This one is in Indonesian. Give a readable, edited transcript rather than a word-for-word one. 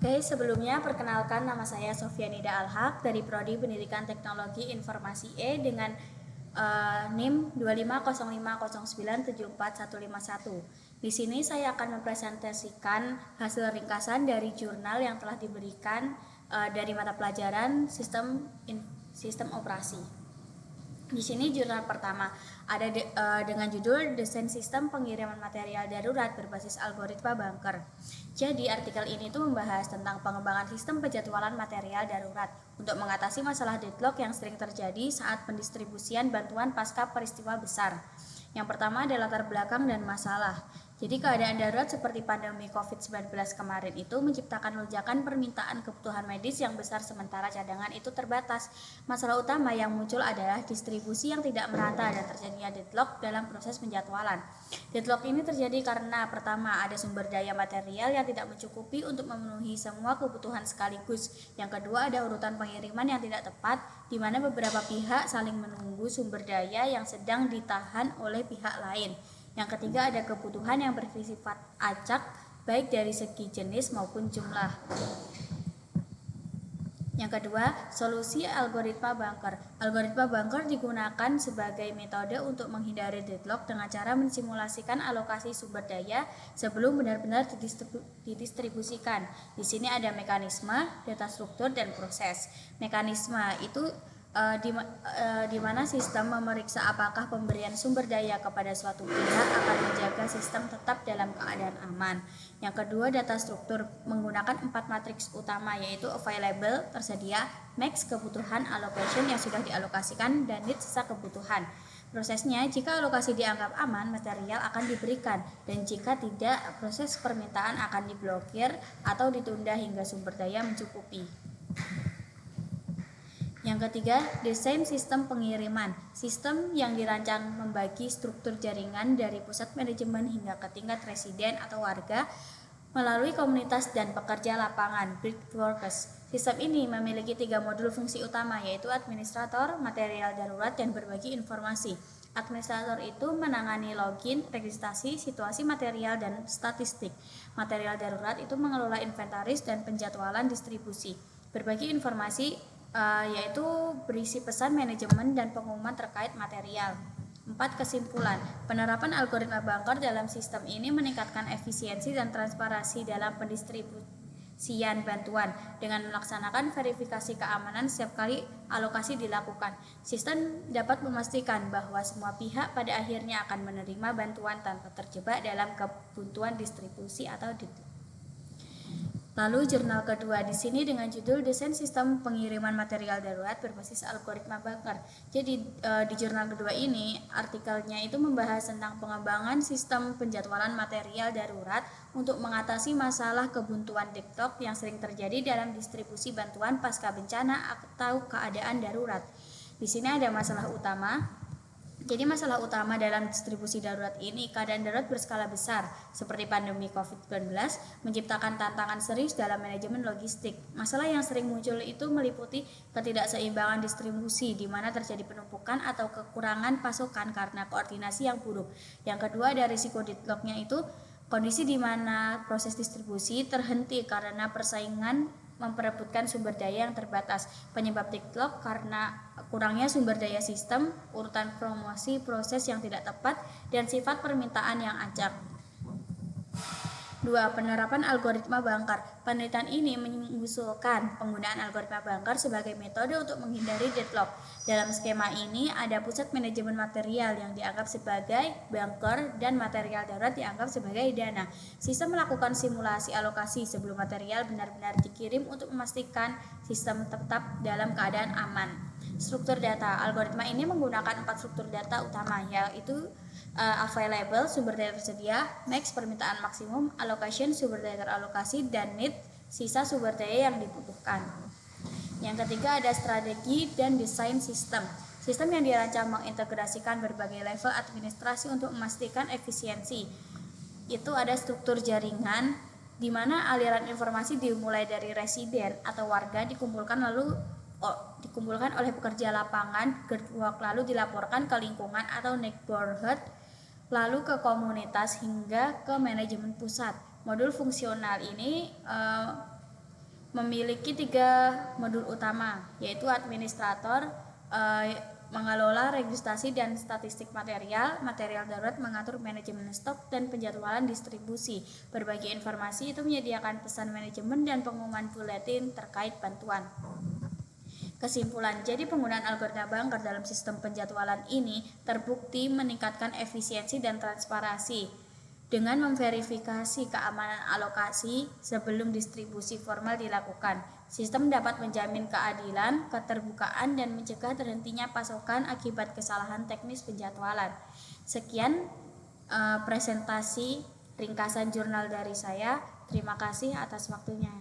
Oke, sebelumnya perkenalkan nama saya Sofianida Alhaq dari Prodi Pendidikan Teknologi Informasi E dengan NIM 25050974151. Di sini saya akan mempresentasikan hasil ringkasan dari jurnal yang telah diberikan dari mata pelajaran sistem operasi. Di sini jurnal pertama ada dengan judul Desain Sistem Pengiriman Material Darurat Berbasis Algoritma Bunker. Jadi artikel ini tuh membahas tentang pengembangan sistem penjadwalan material darurat untuk mengatasi masalah deadlock yang sering terjadi saat pendistribusian bantuan pasca peristiwa besar. Yang pertama adalah latar belakang dan masalah. Jadi keadaan darurat seperti pandemi COVID-19 kemarin itu menciptakan lonjakan permintaan kebutuhan medis yang besar sementara cadangan itu terbatas. Masalah utama yang muncul adalah distribusi yang tidak merata dan terjadinya deadlock dalam proses penjadwalan. Deadlock ini terjadi karena pertama ada sumber daya material yang tidak mencukupi untuk memenuhi semua kebutuhan sekaligus. Yang kedua ada urutan pengiriman yang tidak tepat di mana beberapa pihak saling menunggu sumber daya yang sedang ditahan oleh pihak lain. Yang ketiga ada kebutuhan yang bersifat acak baik dari segi jenis maupun jumlah. Yang kedua, solusi algoritma bunker. Algoritma bunker digunakan sebagai metode untuk menghindari deadlock dengan cara mensimulasikan alokasi sumber daya sebelum benar-benar didistribusikan. Di sini ada mekanisme, data struktur, dan proses. Mekanisme itu di mana sistem memeriksa apakah pemberian sumber daya kepada suatu pihak akan menjaga sistem tetap dalam keadaan aman. Yang kedua, data struktur menggunakan 4 matriks utama yaitu available, tersedia, max kebutuhan, allocation yang sudah dialokasikan, dan need sisa kebutuhan. Prosesnya, jika alokasi dianggap aman, material akan diberikan, dan jika tidak, proses permintaan akan diblokir atau ditunda hingga sumber daya mencukupi. Yang ketiga, desain sistem pengiriman. Sistem yang dirancang membagi struktur jaringan dari pusat manajemen hingga ke tingkat residen atau warga melalui komunitas dan pekerja lapangan, grid workers. Sistem ini memiliki 3 modul fungsi utama yaitu administrator, material darurat, dan berbagi informasi. Administrator itu menangani login, registrasi, situasi material, dan statistik. Material darurat itu mengelola inventaris dan penjadwalan distribusi. Berbagi informasi yaitu berisi pesan manajemen dan pengumuman terkait material. 4. Kesimpulan. Penerapan algoritma bunker dalam sistem ini meningkatkan efisiensi dan transparansi dalam pendistribusian bantuan dengan melaksanakan verifikasi keamanan setiap kali alokasi dilakukan. Sistem dapat memastikan bahwa semua pihak pada akhirnya akan menerima bantuan tanpa terjebak dalam kebuntuan distribusi atau deadlock. Lalu jurnal kedua di sini dengan judul Desain Sistem Pengiriman Material Darurat Berbasis Algoritma Bunker. Jadi di jurnal kedua ini artikelnya itu membahas tentang pengembangan sistem penjadwalan material darurat untuk mengatasi masalah kebuntuan deadlock yang sering terjadi dalam distribusi bantuan pasca bencana atau keadaan darurat. Di sini ada masalah utama. Jadi masalah utama dalam distribusi darurat ini, keadaan darurat berskala besar seperti pandemi COVID-19 menciptakan tantangan serius dalam manajemen logistik. Masalah yang sering muncul itu meliputi ketidakseimbangan distribusi di mana terjadi penumpukan atau kekurangan pasokan karena koordinasi yang buruk. Yang kedua ada risiko deadlocknya itu kondisi di mana proses distribusi terhenti karena persaingan memperebutkan sumber daya yang terbatas. Penyebab deadlock karena kurangnya sumber daya sistem, urutan promosi proses yang tidak tepat, dan sifat permintaan yang acak. 2. Penerapan algoritma bunker. Penelitian ini mengusulkan penggunaan algoritma bunker sebagai metode untuk menghindari deadlock. Dalam skema ini ada pusat manajemen material yang dianggap sebagai bunker dan material darurat dianggap sebagai dana. Sistem melakukan simulasi alokasi sebelum material benar-benar dikirim untuk memastikan sistem tetap dalam keadaan aman. Struktur data. Algoritma ini menggunakan 4 struktur data utama yaitu available, sumber daya tersedia, max, permintaan maksimum, allocation, sumber daya teralokasi, dan need, sisa sumber daya yang dibutuhkan. Yang ketiga ada strategi dan desain sistem. Sistem yang dirancang mengintegrasikan berbagai level administrasi untuk memastikan efisiensi. Itu ada struktur jaringan di mana aliran informasi dimulai dari residen atau warga dikumpulkan oleh pekerja lapangan, lalu dilaporkan ke lingkungan atau neighborhood, lalu ke komunitas hingga ke manajemen pusat. Modul fungsional ini memiliki 3 modul utama, yaitu administrator, mengelola registrasi dan statistik material darurat, mengatur manajemen stok dan penjadwalan distribusi. Berbagi informasi itu menyediakan pesan manajemen dan pengumuman buletin terkait bantuan. Kesimpulan, jadi penggunaan algoritma Banker dalam sistem penjadwalan ini terbukti meningkatkan efisiensi dan transparansi dengan memverifikasi keamanan alokasi sebelum distribusi formal dilakukan. Sistem dapat menjamin keadilan, keterbukaan, dan mencegah terhentinya pasokan akibat kesalahan teknis penjadwalan. Sekian presentasi ringkasan jurnal dari saya. Terima kasih atas waktunya.